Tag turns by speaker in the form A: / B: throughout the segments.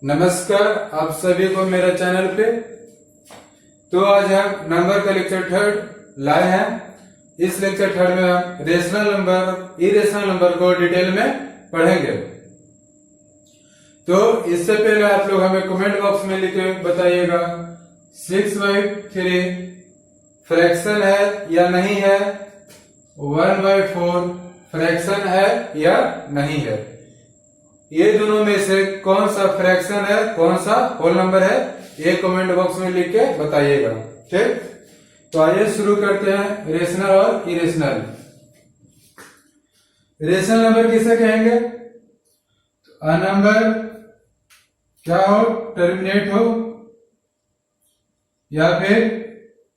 A: नमस्कार, आप सभी को मेरा चैनल पे। तो आज हम नंबर का लेक्चर थर्ड लाए हैं। इस लेक्चर थर्ड में हम रेशनल नंबर, इरेशनल नंबर को डिटेल में पढ़ेंगे। तो इससे पहले आप लोग हमें कमेंट बॉक्स में लिख के बताइएगा 6/3 फ्रैक्शन है या नहीं है, 1/4 फ्रैक्शन है या नहीं है। ये दोनों में से कौन सा फ्रैक्शन है, कौन सा होल नंबर है, ये कमेंट बॉक्स में लिख के बताइएगा। ठीक, तो आइए शुरू करते हैं रेशनल और इरेशनल। रेशनल नंबर किसे कहेंगे? अ नंबर क्या हो, टर्मिनेट हो या फिर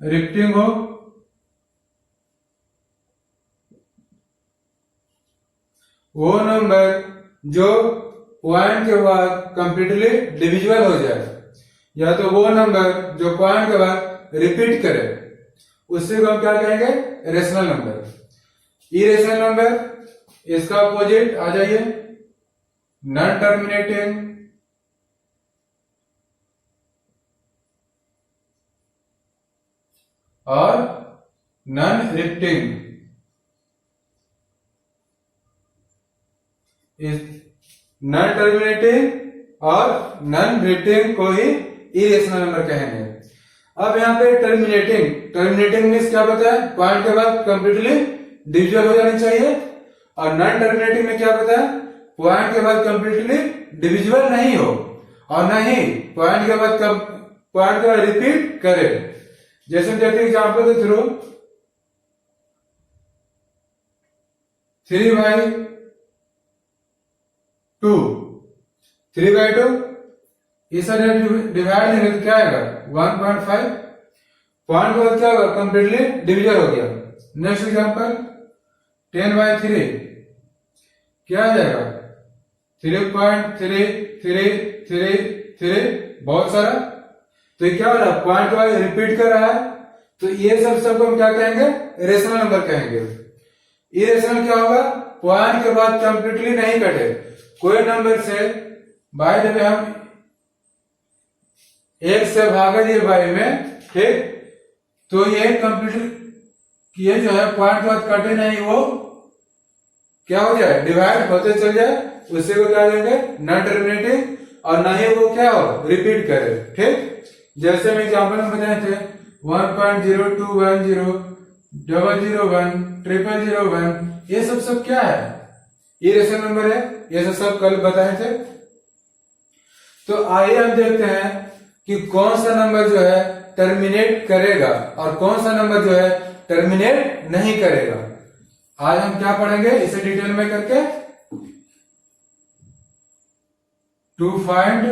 A: रिपीटिंग हो, वो नंबर जो पॉइंट के बाद कंप्लीटली डिविजिबल हो जाए, या तो वो नंबर जो पॉइंट के बाद रिपीट करे, उसी को हम क्या कहेंगे? Rational number. इरेशनल नंबर, इसका अपोजिट आ जाइए, नॉन टर्मिनेटिंग और नॉन रिपीटिंग। नॉन टर्मिनेटिंग और नॉन रिपीटिंग को ही इरेशनल नंबर कहेंगे। अब यहाँ पे टर्मिनेटिंग मीन्स क्या पता है? पॉइंट के बाद कंप्लीटली डिविजिबल हो जानी चाहिए। और नॉन टर्मिनेटिंग में क्या पता है? पॉइंट के बाद कंप्लीटली डिविजिबल नहीं हो और न ही पॉइंट के बाद रिपीट करे। जैसे देखते एग्जाम्पल के थ्रू 3/2 इसे डिवाइड नहीं तो क्या आएगा? 1.5। पॉइंट के बाद क्या होगा? कंप्लीटली डिविजन हो गया। नेक्स्ट एग्जांपल 10/3 क्या आ जाएगा? 3.3333, बहुत सारा। तो ये क्या हो रहा है? पॉइंट के बाद रिपीट कर रहा है, तो ये सबको हम क्या कहेंगे? रेशनल नंबर कहेंगे। इरेशनल क्या होगा? पॉइंट के बाद कंप्लीटली नहीं कटे। कोई नंबर से बाय द वे हम 1 से भागा दिए बाई में, ठीक, तो ये कंप्लीट ये जो है पॉइंट के बाद कटे नहीं, वो क्या हो जाए? डिवाइड होते चल जाए। उसी को क्या देंगे? नॉन टर्मिनेटिंग, और ना ही वो क्या हो? रिपीट करे। ठीक, जैसे हम एग्जाम्पल में बताए थे 1.0210 001 0001, ये सब क्या है? इरेशनल नंबर है। ये सब कल बताए थे। तो आइए हम देखते हैं कि कौन सा नंबर जो है टर्मिनेट करेगा और कौन सा नंबर जो है टर्मिनेट नहीं करेगा। आज हम क्या पढ़ेंगे इसे डिटेल में करके। टू फाइंड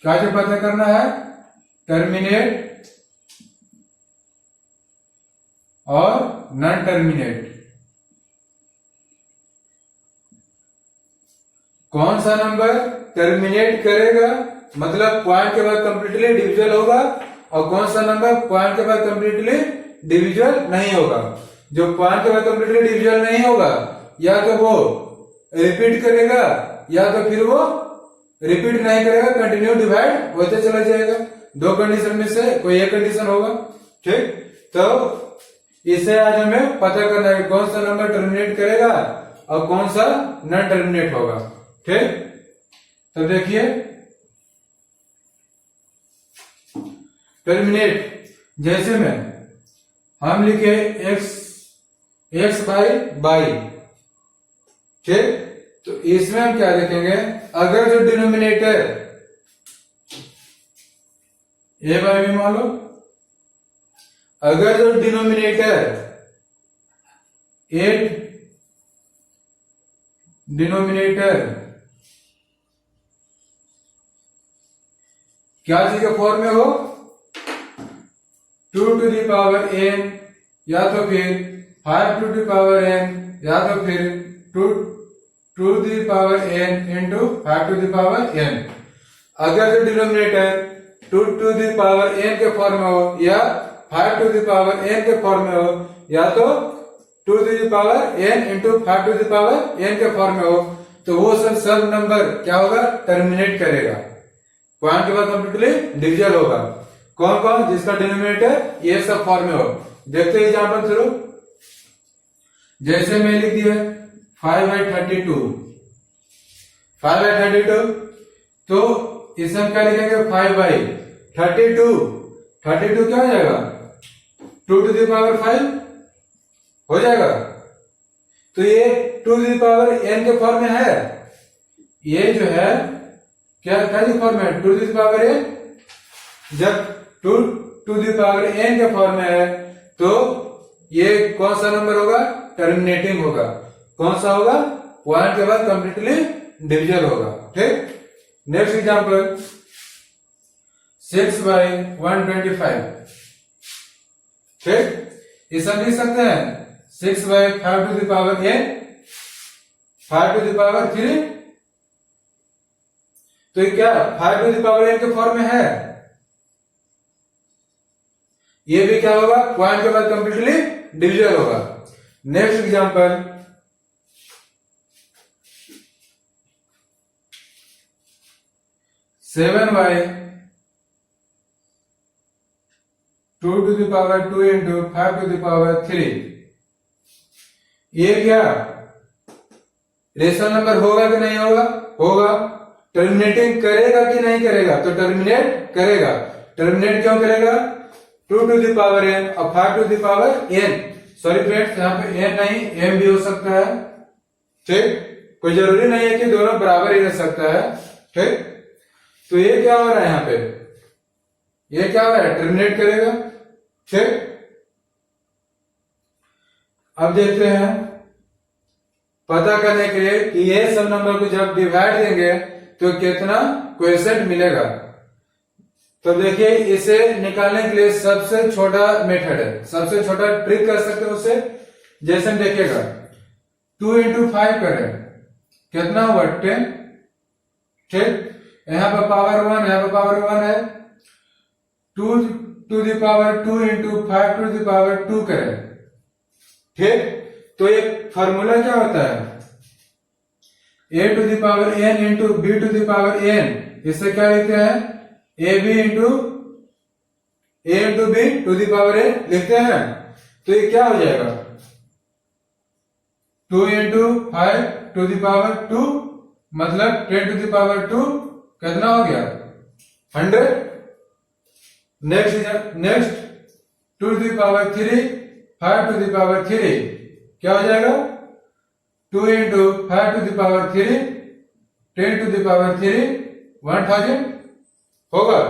A: क्या जो पता करना है? टर्मिनेट और नॉन टर्मिनेट। कौन सा नंबर टर्मिनेट करेगा, मतलब पॉइंट के बाद कंप्लीटली डिविजिबल होगा, और कौन सा नंबर पॉइंट के बाद कंप्लीटली डिविजिबल नहीं होगा। जो पॉइंट के बाद कंप्लीटली डिविजिबल नहीं होगा, या तो वो रिपीट करेगा या तो फिर वो रिपीट नहीं करेगा, कंटिन्यू डिवाइड होते चला जाएगा। दो कंडीशन में से कोई एक कंडीशन होगा। ठीक, तो इसे आज हमें पता करना है कौन सा नंबर टर्मिनेट करेगा और कौन सा नॉन टर्मिनेट होगा। ठीक, तो देखिए टर्मिनेट, जैसे में हम लिखे x/y, ठीक, तो इसमें हम क्या देखेंगे? अगर जो डिनोमिनेटर a/b मान लो, अगर जो डिनोमिनेटर क्या चीज के फॉर्म में हो? 2n, या तो फिर 5n, या तो फिर 2n into 5n। अगर जो डिनोमिनेटर 2n के फॉर्म में हो या 5n के फॉर्म में हो, या तो 2n into 5n के फॉर्म में हो, तो वो सब नंबर क्या होगा? टर्मिनेट करेगा। पॉइंट के बाद कंप्लीटली डिविजल होगा। कौन कौन? जिसका डिनोमिनेटर ये सब फॉर्म में हो। देखते हैं एग्जाम्पल थ्रू। जैसे मैं लिख दिया 5/32, 5/32, तो इसमें क्या लिखेंगे? 5/32, 32 क्या हो जाएगा? 2⁵ हो जाएगा। तो ये 2⁵n के फॉर्म में है। ये जो है क्या के फॉर्म में? 2⁵n। जब 2⁵n के फॉर्म में है तो ये कौन सा नंबर होगा? टर्मिनेटिंग होगा। कौन सा होगा? पॉइंट के बाद कंप्लीटली डिविजल होगा। ठीक। Next example 6/125। ठीक। इसे हम लिख सकते हैं 6/5n, 5⁵3। तो ये क्या 5⁵n के फॉर्म में है। ये भी क्या होगा? पॉइंट के बाद कंप्लीटली डिविजल होगा। Next example 7/2² into 5⁵3। ये क्या रेशनल नंबर होगा कि नहीं होगा? होगा। टर्मिनेटिंग करेगा कि नहीं करेगा? तो टर्मिनेट करेगा। टर्मिनेट क्यों करेगा? 2⁵n और 5⁵n। सॉरी फ्रेंड्स, यहाँ पे n नहीं m भी हो सकता है। ठीक। कोई जरूरी नहीं है कि दोनों बराबर ही रह सकता है। ठीक। तो ये क्या हो रहा है? यहाँ पे ये क्या हो रहा है? टर्मिनेट करेगा। ठीक। अब देखते हैं पता करने के लिए कि ये सब नंबर को जब डिवाइड देंगे तो कितना क्वोशिएंट मिलेगा। तो देखिए, इसे निकालने के लिए सबसे छोटा मेथड है, सबसे छोटा ट्रिक कर सकते हैं उसे। जैसे हम देखिएगा 2 into 5 करें, कितना हुआ? 10। ठीक। यहां पर पावर 1, यहां पर पावर 1 है। 2⁵2 into 5⁵2 करें। ठीक। तो ये फॉर्मूला क्या होता है? a⁴n into b⁴n। इससे क्या लिखते हैं? ab into a into b⁴n लिखते हैं। तो ये क्या हो जाएगा? 2 into 5⁵2 मतलब 10⁵2 कितना हो गया? 100। नेक्स्ट 2⁵3 5⁵3 क्या हो जाएगा? 2 into 5⁵3 10⁵3 1000 होगा।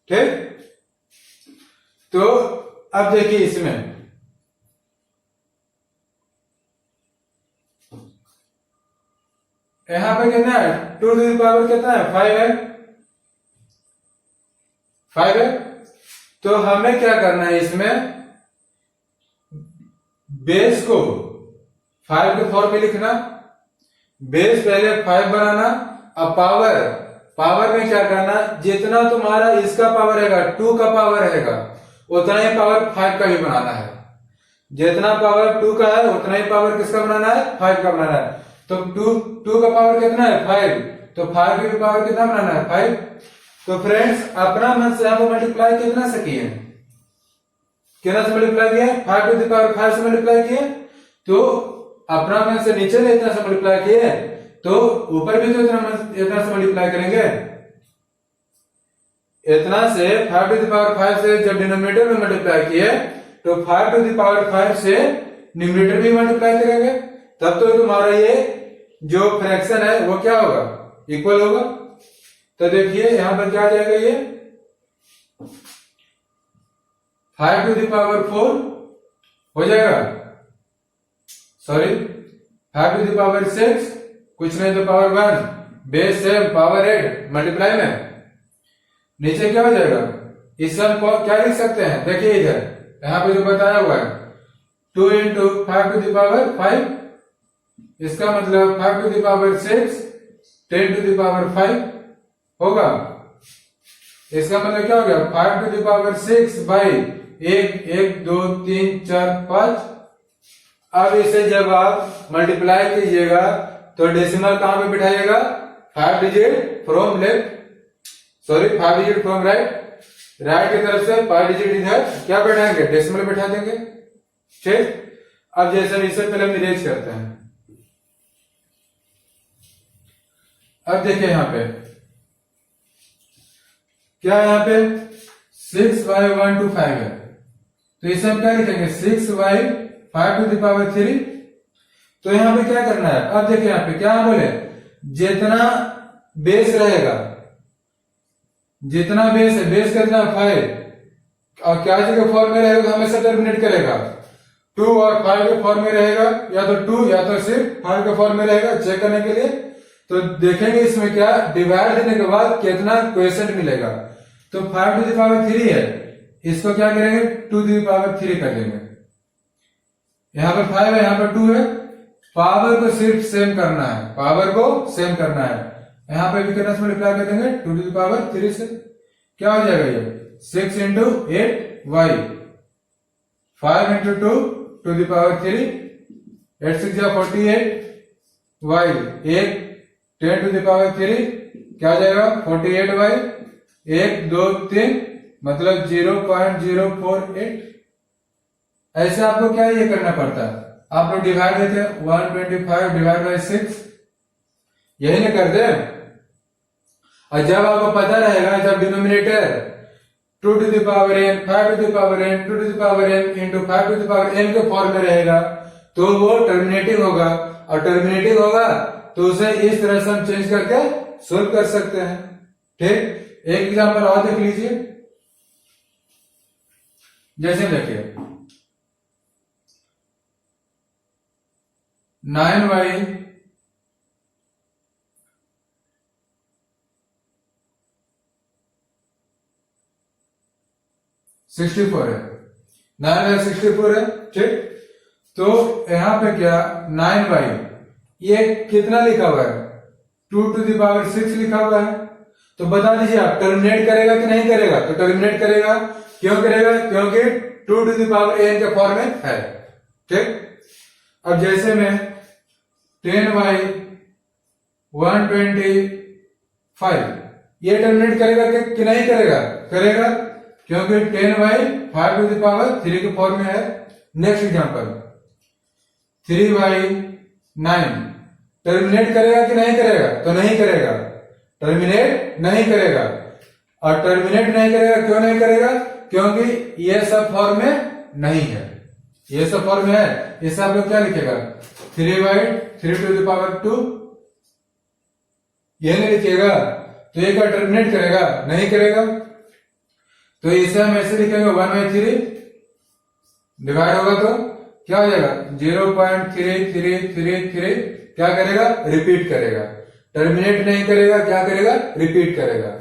A: ठीक। तो अब देखिए इसमें यहां पे कितना है? 2 कितना है? 5 है। 5 है। तो हमें क्या करना है? इसमें बेस को 5 के फॉर्म में लिखना। बेस पहले 5 बनाना। अब पावर में क्या करना? जितना तुम्हारा इसका पावर रहेगा, 2 का पावर रहेगा, उतना ही पावर 5 का भी बनाना है। जितना पावर 2 का है उतना ही पावर किसका बनाना है? 5 का बनाना है। तो 2 का पावर कितना है? 5। तो 5 की पावर कितना बनाना है? 5। तो फ्रेंड्स, अपना मन से आप मल्टीप्लाई कितना से किए? कितना से मल्टीप्लाई किए? 5⁵5 से मल्टीप्लाई किए। तो अपना मन से नीचे में इतना से मल्टीप्लाई किए तो ऊपर भी तो इतना से मल्टीप्लाई करेंगे। इतना से 5⁵5 से जब डिनोमिनेटर में मल्टीप्लाई किए तो 5⁵5 से न्यूमरेटर भी मल्टीप्लाई करेंगे। तब तो तुम्हारा ये जो फ्रैक्शन है वो क्या होगा? इक्वल होगा। तो देखिए यहां पर क्या आ जाएगा? ये 5⁴ हो जाएगा। सॉरी 5⁶ कुछ नहीं तो पावर 1 बेस 7 पावर 8 मल्टीप्लाई में नीचे क्या हो जाएगा? इस हम क्या लिख सकते हैं? देखिए इधर यहां पे जो बताया हुआ है 2 into 5⁵5। इसका मतलब 5⁵6 10⁵5 होगा। इसका मतलब क्या हो गया? 5⁵6 by 1 1 2 3 4 5। अब इसे जब आप मल्टीप्लाई कीजिएगा तो डेसिमल कहां पे बिठाइएगा? 5 digit from left. Sorry 5 digit from right, right की तरफ से 5 डिजिट इधर क्या बैठाएंगे, डेसिमल बैठा देंगे। ठीक, अब जैसे इससे पहले हम इरेज करते हैं। अब देखिए यहाँ पे क्या है, यहाँ पे 6y125 है, तो इसे हम क्या लिखेंगे 6y5 टू द पावर 3। तो यहाँ पे क्या करना है, अब देखिए यहाँ पे क्या बोले, जितना बेस रहेगा, जितना बेस है, बेस कितना 5 और क्या जगह फॉर्म में रहेगा तो हमेशा टर्मिनेट करेगा। 2 और 5 के फॉर्म में रहेगा, या तो 2 या तो सिर्फ 5 के फॉर्म में रहेगा। चेक करने के लिए तो देखेंगे इसमें क्या डिवाइड देने के बाद कितना क्वेश्चन मिलेगा। तो 5 टू द पावर 3 है, इसको क्या करेंगे 2 टू द पावर 3 कर देंगे। यहाँ पे 5 है, यहाँ पे 2 है, पावर को सिर्फ सेम करना है, पावर को सेम करना है। यहाँ पे भी करना मल्टीप्लाई कर देंगे 2 टू द पावर 3 से, क्या हो जाएगा ये 6 into 8y, 5 into 2 to the power 3, 8 6 48y, 1 10 to the power 3, क्या हो जाएगा 48y, 1 2 3 मतलब 0.048। ऐसे आपको क्या ये करना पड़ता है, आप लोग डिवाइड देते हैं 125 डिवाइड बाई 6, यही ना कर दे। और जब आपको पता रहेगा, जब denominator 2 to the power n, 5 to the power n, 2 to the power n into 5 to the power n के फॉर्म में रहेगा, तो वो टर्मिनेटिंग होगा, और टर्मिनेटिंग होगा तो उसे इस तरह से हम चेंज करके सोल्व कर सकते हैं। ठीक, एक एग्जांपल और देख लीजिए, जैसे देखिए 9y 64 है, 9y64 है। ठीक, तो यहां पे क्या 9y ये कितना लिखा हुआ है 2 टू द पावर 6 लिखा हुआ है। तो बता दीजिए आप टर्मिनेट करेगा कि नहीं करेगा, तो टर्मिनेट करेगा। क्यों करेगा, क्योंकि 2 टू द पावर n के फॉर्म में है। ठीक, अब जैसे में 10y 125 ये टर्मिनेट करेगा कि नहीं करेगा, करेगा, क्योंकि 10y 5 टू द पावर 3 के फॉर्म में है। नेक्स्ट एग्जांपल 3y 9 टर्मिनेट करेगा कि नहीं करेगा, तो नहीं करेगा, टर्मिनेट नहीं करेगा। और टर्मिनेट नहीं करेगा, क्यों नहीं करेगा, क्योंकि ये सब फॉर्म में नहीं है, ये सब फॉर्म में है। इसे आप लोग क्या लिखेगा 3y 3 टू द पावर 2, ये नहीं लिखिएगा, तो ये क्या टर्मिनेट करेगा, नहीं करेगा। तो इसे हम ऐसे लिखेंगे 1/3 डिवाइड होगा तो क्या हो जाएगा 0.3333 क्या करेगा, रिपीट करेगा, टर्मिनेट नहीं करेगा, क्या करेगा, रिपीट करेगा।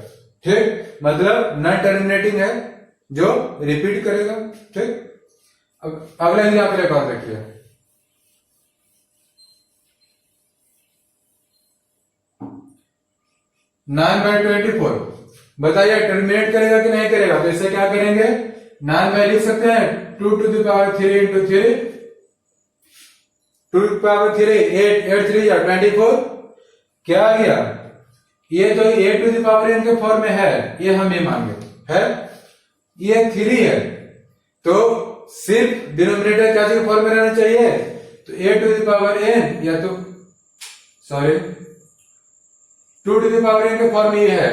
A: ठीक, मतलब नॉन टर्मिनेटिंग है जो रिपीट करेगा। ठीक, अब अगला एग्जाम्पल एक और देखिए, नाइन बाई 24 बताइए टर्मिनेट करेगा कि नहीं करेगा। तो इसे क्या करेंगे 9 बाई लिख सकते हैं 2 to the power 3 into 3, 2 to the power 3 8 8 3 या 24, क्या आ गया, ये तो 8 टू द पावर n के फॉर्म में है, ये हम ये मांगे है, ये 3 है, तो सिर्फ डिनोमिनेटर क्या के फॉर्म में रहना चाहिए, तो 8 टू द पावर n या तो sorry 2 to the power n के फॉर्म ये है,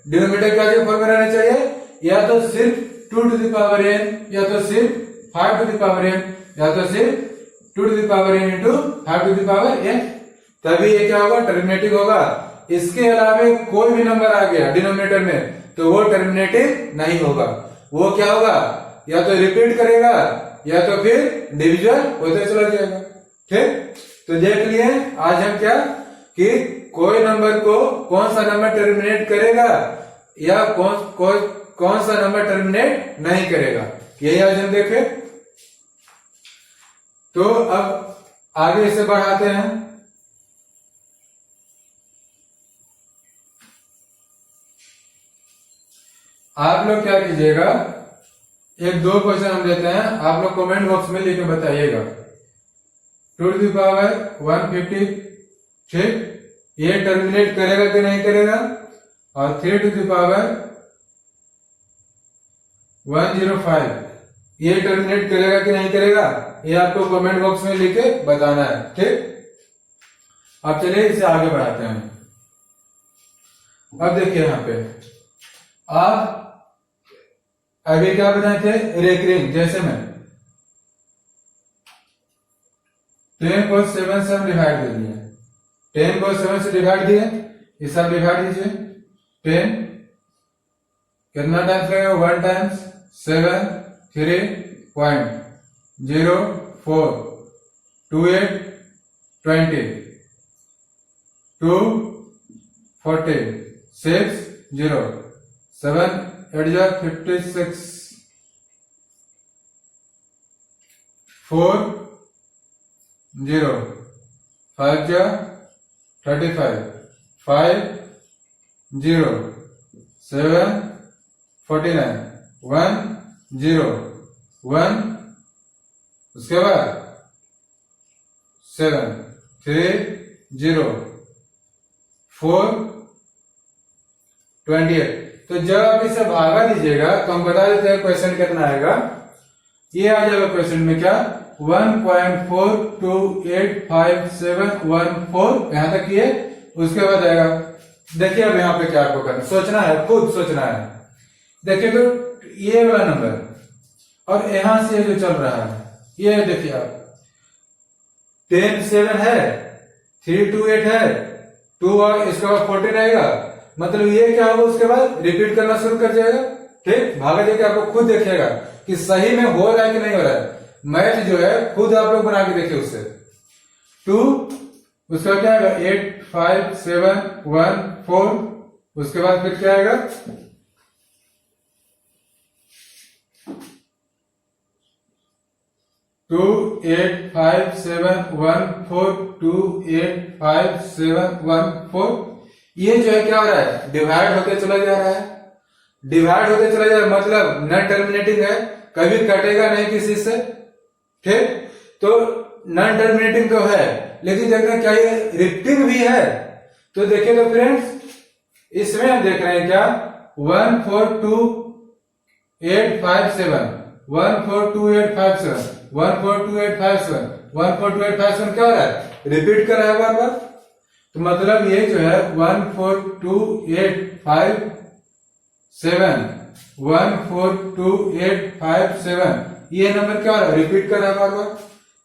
A: डिनोमिनेटर क्या के फॉर्म में रहना चाहिए, या तो सिर्फ 2 टू द पावर n या तो सिर्फ 5 टू द पावर n या तो सिर्फ 2 to the power n into 5 to the power n, तभी ये क्या होगा, टर्मिनेटिंग होगा। इसके अलावा कोई भी नंबर आ गया डिनोमिनेटर में तो वो टर्मिनेटिंग नहीं होगा, वो क्या होगा, या तो रिपीट करेगा या तो फिर डिविजन होते चला जाएगा। ठीक, तो देख लिए आज हम क्या कि कोई नंबर को कौन सा नंबर टर्मिनेट करेगा या कौन सा नंबर टर्मिनेट नहीं करेगा, यही आज हम देखे। तो अब आगे इसे बढ़ाते हैं। आप लोग क्या कीजिएगा, एक दो क्वेश्चन हम देते हैं, आप लोग कमेंट बॉक्स में लिख के बताइएगा। 2 टू द पावर 150, ठीक, ये टर्मिनेट करेगा कि नहीं करेगा, और 3 टू द पावर 105 ये टर्मिनेट करेगा कि नहीं करेगा, ये आपको कमेंट बॉक्स में लिख के बताना है। ठीक, अब चलिए इसे आगे बढ़ाते हैं। अब देखिए यहाँ पे आप अभी क्या बताए थे, रेकरिंग, जैसे मैं 10 को 7 से हम डिवाइड कर दिए, 10 को 7 से डिवाइड दिए, इसे आप डिवाइड दीजिए 10 कितना टाइम्स लगेगा, 1 टाइम्स 7 3.04 28 20 2 40 6 0 7 8 56 4 0 5 35 5 0 7 49 1 0 1 उसके बाद 7 3 0 4 28। तो जब आप इसे भागा दीजिएगा तो हम बता देते हैं क्वेश्चन कितना आएगा। ये आ जाएगा क्वेश्चन में क्या, 1.428571 यहां तक ये, उसके बाद आएगा, देखिए अब यहाँ पे क्या आपको करना, सोचना है, खुद सोचना है। देखिए तो ये वाला नंबर और यहां से जो चल रहा है ये देखिए आप 10 7 है, 3 2 8 है, 2 और इसके बाद 14 आएगा, मतलब ये क्या होगा, उसके बाद रिपीट करना शुरू कर जाएगा। ठीक, भागा देके आपको खुद देखिएगा कि सही में हो रहा है कि नहीं हो रहा है। मैथ जो है खुद आप लोग बना के देखिए उससे। 2 उसके बाद क्या आएगा, 8 5 7 1 4, उसके बाद फिर क्या आएगा 2 8 5 7 1 4 2 8 5 7 1 4। ये जो है क्या हो रहा है, डिवाइड होते चला जा रहा है, डिवाइड होते चला जा रहा है, मतलब नॉन टर्मिनेटिंग है, कभी कटेगा नहीं किसी से। ठीक, तो नॉन टर्मिनेटिंग तो है, लेकिन देखना क्या ये रिपीटिंग भी है। तो देखिए तो फ्रेंड्स इसमें हम देख रहे हैं क्या, 1 4 2 8 5 7 1 4 2 8 5 7 1 4 2 8 5 7 1 4 2 8 5 7 क्या हो रहा है, रिपीट कर रहा है बार बार। तो मतलब ये जो है 1 4 2 8 5 7 1 4 2 8 5 7 ये नंबर क्या हो रहा है, रिपीट कर रहा है बार बार।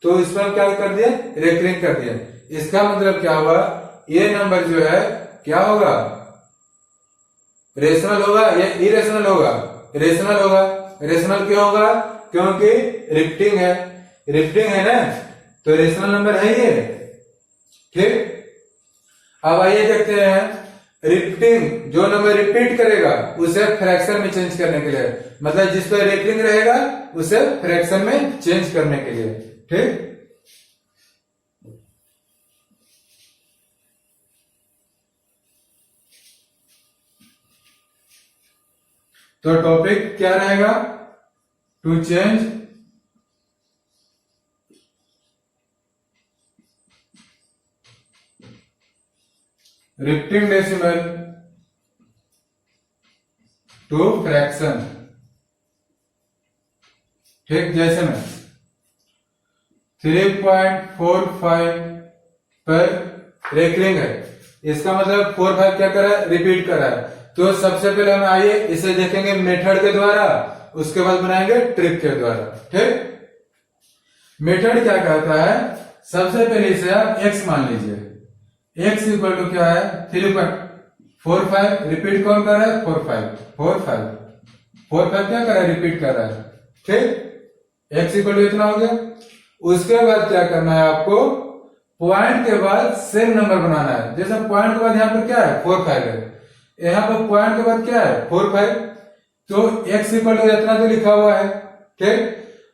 A: तो इस पर क्या कर दिया, रेकरिंग कर दिया। इसका मतलब क्या हुआ, ये नंबर जो है क्या होगा, रेशनल होगा या इरेशनल होगा, रेशनल होगा। रेशनल क्यों होगा, क्योंकि रिपीटिंग है, रिपीटिंग है ना, तो रेशनल नंबर है ये। ठीक, अब आइए देखते हैं, रिपीटिंग जो नंबर रिपीट करेगा उसे फ्रैक्शन में चेंज करने के लिए, मतलब जिस पर रेकरिंग रहेगा उसे फ्रैक्शन में चेंज करने के लिए। ठीक, तो टॉपिक क्या रहेगा, to change repeating decimal to fraction. ठीक, जैसे में 3.45 पर रेकरिंग है, इसका मतलब 45 क्या कर रहा है, रिपीट कर रहा है। तो सबसे पहले हम आइए इसे देखेंगे मेथड के द्वारा, उसके बाद बनाएंगे ट्रिक के द्वारा। ठीक, मेथड क्या कहता है, सबसे पहले इसे आप x मान लीजिए, x इक्वल टू क्या है 3.45, रिपीट कौन कर रहा है 45 क्या कर रहा है, रिपीट कर रहा है। ठीक, x इक्वल टू इतना हो गया। उसके बाद क्या करना है आपको, पॉइंट के बाद सेम नंबर बनाना है। जैसे पॉइंट के बाद यहाँ पर क्या है 45 है, यहाँ पर पॉइंट के बाद क्या है 45, तो x इक्वल टू इतना तो लिखा हुआ है। ठीक,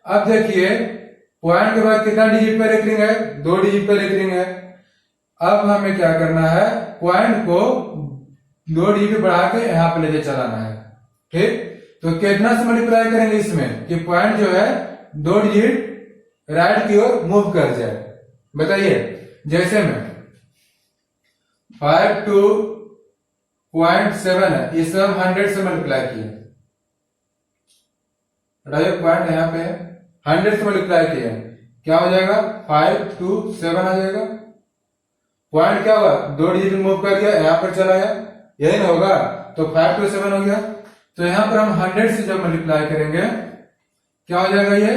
A: अब देखिए पॉइंट के बाद कितना डिजिट पर रेकरिंग है, 2 डिजिट पर रेकरिंग है। अब हमें क्या करना है, पॉइंट को 2 डिजिट बढ़ा के यहाँ पे लेके चलाना है। ठीक, तो कितना से मल्टीप्लाई करेंगे इसमें कि पॉइंट जो है 2 डिजिट राइट की ओर मूव कर जाए, बताइए। जैसे में 5 2 0.7 है, इसे हम 100 से मल्टीप्लाई किए, पॉइंट यहाँ पे 100 से मल्टीप्लाई किए, क्या हो जाएगा 527 आ जाएगा। पॉइंट क्या हुआ, 2 डिजिट मूव कर गया, यहाँ पर चला गया, यही ना होगा, तो 527 हो गया। तो यहाँ पर हम 100 से जब मल्टीप्लाई करेंगे क्या हो जाएगा, ये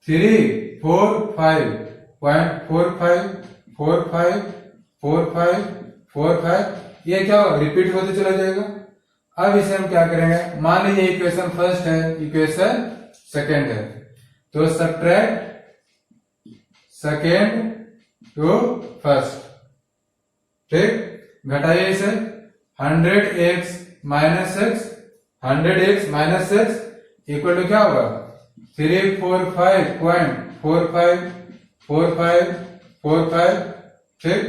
A: 345.454545, ये क्या होगा, रिपीट होते चला जाएगा। अब इसे हम क्या करेंगे, मान लीजिए इक्वेशन फर्स्ट है, इक्वेशन सेकेंड है, तो सब्ट्रैक्ट सेकेंड टू फर्स्ट, ठीक, घटाइए इसे, 100x minus x, 100x minus x equal to क्या होगा, 345.454545, ठीक,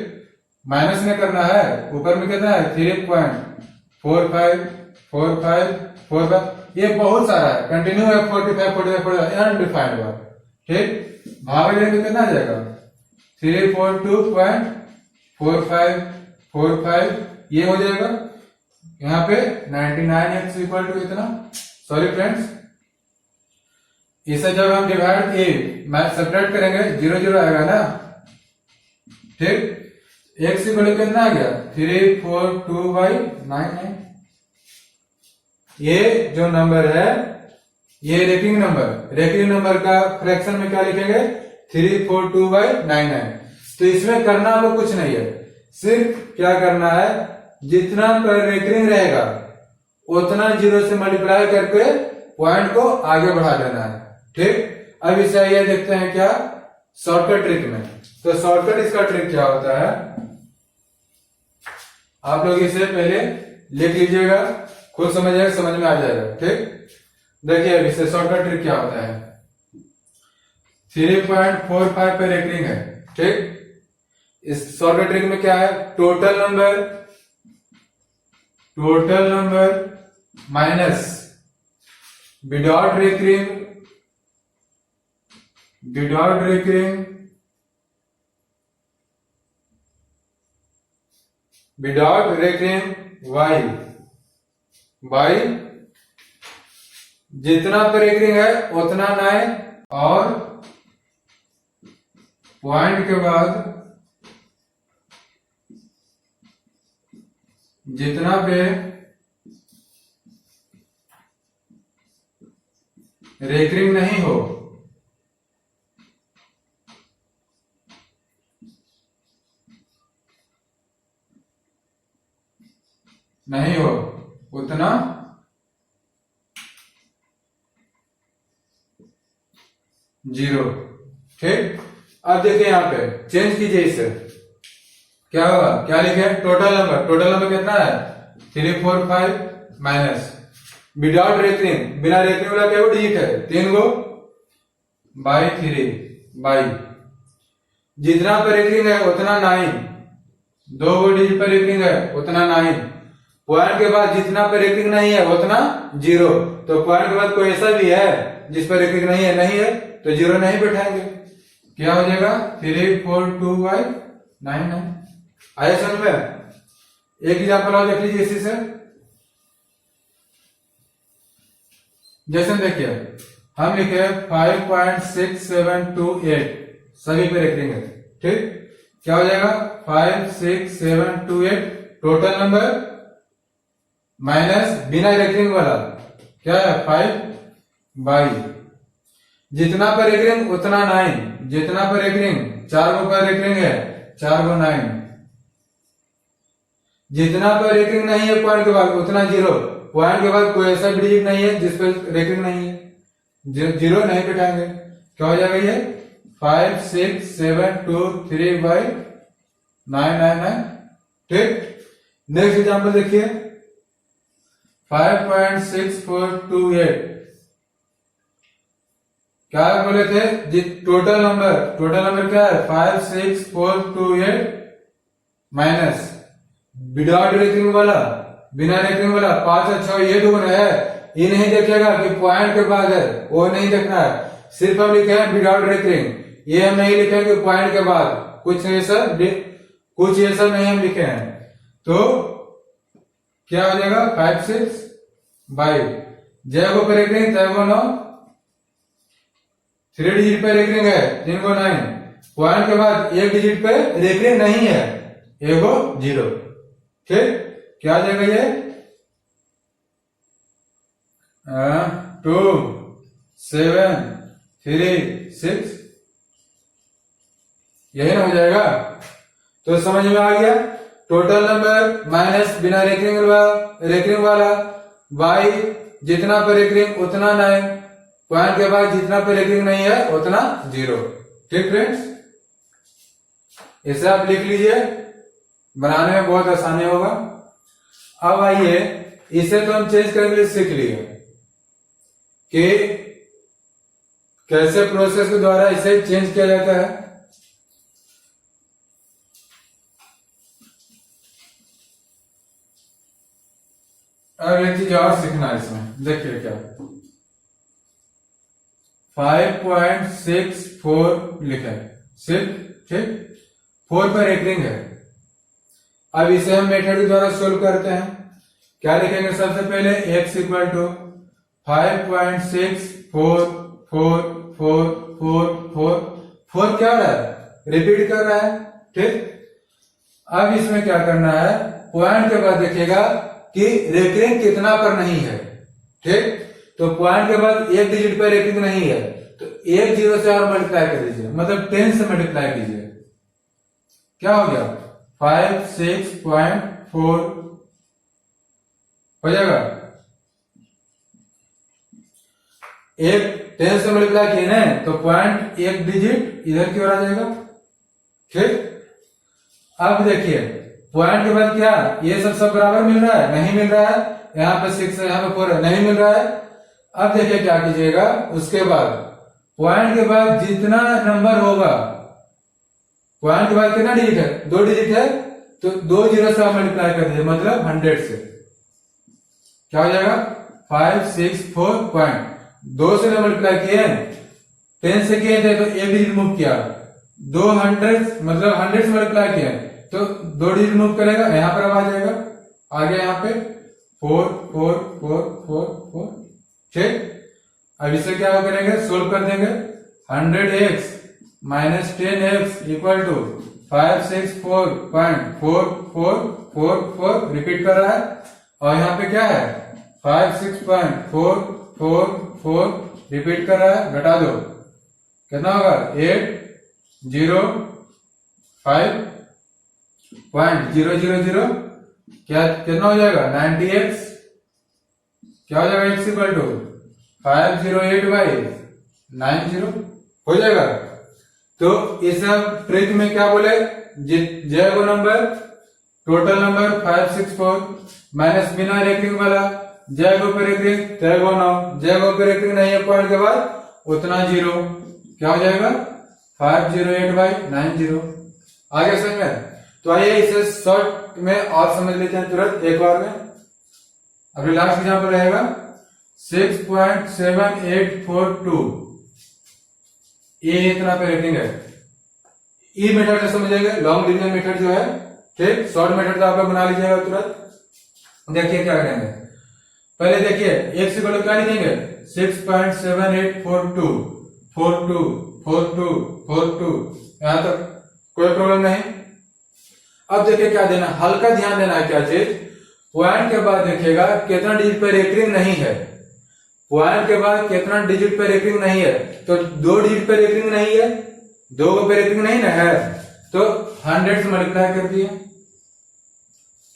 A: माइनस में करना है, ऊपर में कितना है 3.454545, ये बहुत सारा है, कंटिन्यू है, 45 अनडिफाइंड हुआ, ठीक, भाग लेंगे कितना आ जाएगा 342.4545, ये हो जाएगा। यहाँ पे 99x इक्वल टू इतना, सॉरी फ्रेंड्स, इसे जब हम डिवाइड सब्ट्रैक्ट करेंगे 0 0 आएगा ना, ठीक, x इक्वल टू कितना आ गया 342/99। ये जो नंबर है ये रेकिंग नंबर का फ्रैक्शन में क्या लिखेंगे 342/99। तो इसमें करना आपको कुछ नहीं है, सिर्फ क्या करना है, जितना पर रेकरिंग रहेगा उतना 0 से मल्टीप्लाई करके पॉइंट को आगे बढ़ा देना है, ठीक। अब इसे आइए देखते हैं क्या शॉर्टकट ट्रिक में। तो शॉर्टकट इसका ट्रिक क्या होता है, आप लोग इसे पहले लिख लीजिएगा, खुद समझ में आ जाएगा, ठीक। देखिए अब इससे शॉर्टकट ट्रिक क्या होता है, 3.45 पे रेकरिंग है, ठीक। इस शॉर्टकट ट्रिक में क्या है, total number minus without recurring y by जितना पर रेकरिंग है उतना 9 और पॉइंट के बाद जितना पे रेकरिंग नहीं हो उतना 0, ठीक। अब देखिए यहाँ पे चेंज कीजिए इसे, क्या होगा, क्या लिखे, टोटल नंबर कितना है 345 माइनस विदाउट रेकरिंग, बिना रेकरिंग वाला क्या डिजिट है 3 गो बाई 3 बाई जितना पर रेकरिंग है उतना 9, 2 गो डिजिट पर रेकरिंग है उतना 9, पॉइंट के बाद जितना पर रेकरिंग नहीं है उतना 0। तो पॉइंट के बाद कोई ऐसा भी है जिस पर रेकरिंग नहीं है तो 0 नहीं बैठाएंगे, क्या हो जाएगा 342/99। आया समझ में। एक एग्जाम्पल और देख लीजिए इसी से, जैसे देखिए हम लिखे 5.6728 सभी पे रेकरिंग है, ठीक, क्या हो जाएगा 56728 टोटल नंबर माइनस बिना रेकरिंग वाला क्या है 5 बाई जितना पर रेकरिंग उतना 9, जितना पर रेकरिंग 4 गो पर रेकरिंग है 4 गो 9, जितना पर रेकरिंग नहीं है पॉइंट के बाद उतना 0, पॉइंट के बाद कोई ऐसा डिजिट नहीं है जिस पर रेकरिंग नहीं है, 0 नहीं बैठाएंगे, क्या हो जाएगा ये 56723/999, ठीक। नेक्स्ट एग्जांपल देखिए 5.6428, क्या बोले थे, टोटल नंबर क्या है 56428 माइनस विदाउट रेकरिंग वाला, बिना रेकरिंग वाला 5 और 6 ये दोनों है, ये नहीं देखेगा कि पॉइंट के बाद है, वो नहीं देखना है, सिर्फ हम लिखे हैं विदाउट रेकरिंग, ये हम नहीं लिखेंगे पॉइंट के बाद, कुछ ऐसा नहीं हम लिखे हैं। तो क्या हो जाएगा 5 6 22। जय को पर रेकरिंग, तय को 9, 3 डिजिट पे रेकरिंग है, 3 को 9। पॉइंट के बाद एक डिजिट पे रेकरिंग नहीं है, एगो 0। ठीक, क्या आ जाएगा ये 2 7 3 6, यही ना हो जाएगा। तो समझ में आ गया, टोटल नंबर माइनस बिना रेकरिंग वाला y जितना पे रेकरिंग उतना 9, पॉइंट के बाद जितना पे रेकरिंग नहीं है उतना 0। ठीक फ्रेंड्स, इसे आप लिख लीजिए, बनाने में बहुत आसानी होगा। अब आइए, इसे तो हम चेंज करने के लिए सीख लिए कि कैसे प्रोसेस के द्वारा इसे चेंज किया जाता है। अब एक चीज और सीखना है इसमें, देखिए क्या 5.64 लिखा है सिर्फ। ठीक, 4 पर रेकरिंग है। अब इसे हम मेथड के द्वारा सोल्व करते हैं। क्या लिखेंगे, सबसे पहले x इक्वल टू 5.644444 क्या हो रहा है, रिपीट कर रहा है। ठीक, अब इसमें क्या करना है, पॉइंट के बाद देखिएगा कि रेकरिंग कितना पर नहीं है। ठीक, तो पॉइंट के बाद एक डिजिट पर रेकरिंग नहीं है, तो एक 0 से और मल्टीप्लाई कर दीजिए, मतलब 10 से मल्टीप्लाई कीजिए। क्या हो गया 56.4 हो जाएगा। एक 10 से मल्टीप्लाई किए ना, तो पॉइंट एक डिजिट इधर की ओर आ जाएगा। ठीक, अब देखिए पॉइंट के बाद क्या, ये सब बराबर मिल रहा है, नहीं मिल रहा है, यहाँ पे 6 है, यहाँ पे 4 है, नहीं मिल रहा है। अब देखिए क्या कीजिएगा, उसके बाद पॉइंट के बाद जितना नंबर होगा, पॉइंट के बाद कितना डिजिट है, 2 डिजिट है, तो 2 0 से आप मल्टीप्लाई कर दीजिए, मतलब 100 से। क्या हो जाएगा 564 पॉइंट, 2 से मल्टीप्लाई किए, 10 से किए थे तो एक डिजिट मूव किया, 200 मतलब 100 से मल्टीप्लाई किया तो 2 डिजिट मूव करेगा, यहाँ पर अब आ जाएगा, आ गया यहाँ पे 4 4 4 4 4। ठीक, अब इसे क्या करेंगे, सोल्व कर देंगे। 100x minus 10x equal to 564.4444 repeat कर रहा है, और यहाँ पे क्या है 56.444 रिपीट कर रहा है, घटा दो कितना होगा 805.000, क्या कितना हो जाएगा 90x, क्या हो जाएगा x इक्वल टू 508/90 हो जाएगा। तो इस ट्रिक में क्या बोले, जय को नंबर टोटल नंबर 564 माइनस बिना रेकरिंग वाला जय को पे रेकरिंग, तय को 9, जय को पे रेकरिंग नहीं है पॉइंट के बाद उतना 0, क्या हो जाएगा 508/90। आगे समझ में, तो आइए इसे शॉर्ट में और समझ लेते हैं तुरंत एक बार में। अभी लास्ट एग्जाम्पल रहेगा 6.7842, ये इतना पे रेटिंग है। ई मेथड से समझेंगे, लॉन्ग डिवीजन मेथड जो है। ठीक, शॉर्ट मेथड तो आप लोग बना लीजिएगा तुरंत। देखिए क्या करेंगे, पहले देखिए x इक्वल क्या लिखेंगे 6.7842 42 42 42, यहां तक कोई प्रॉब्लम नहीं। अब देखिए क्या देना, हल्का ध्यान देना है क्या चीज, पॉइंट के बाद देखिएगा कितना डिजिट पे रेकरिंग नहीं है, पॉइंट के बाद कितना डिजिट पे रेकरिंग नहीं है, तो 2 डिजिट पे रेकरिंग नहीं है, 2 को पे रेकरिंग नहीं ना है, तो 100 से मल्टीप्लाई कर दिए,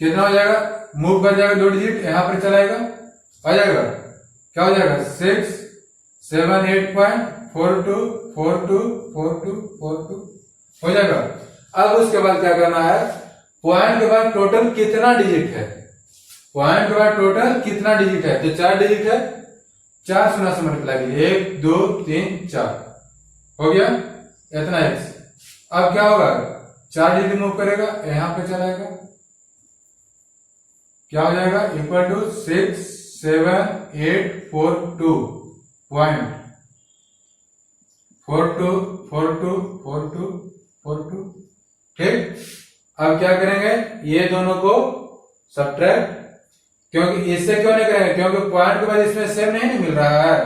A: कितना हो जाएगा, मूव कर जाएगा 2 डिजिट, यहां पर चलाएगा, आ जाएगा, क्या हो जाएगा 678.42424242 हो जाएगा। अब उसके बाद क्या करना है, पॉइंट के बाद टोटल कितना डिजिट है, पॉइंट के बाद टोटल कितना डिजिट है, जो 4 डिजिट है 4 शून्य से मल्टीप्लाई कीजिए, 1 2 3 4 हो गया इतना x। अब क्या होगा 4 डिजिट मूव करेगा, यहां पे चलाएगा, क्या हो जाएगा इक्वल टू 67842.424242। ठीक, अब क्या करेंगे, ये दोनों को सब्ट्रैक्ट क्योंकि इससे क्यों नहीं करेंगे, क्योंकि पॉइंट के बाद इसमें सेम नहीं मिल रहा है,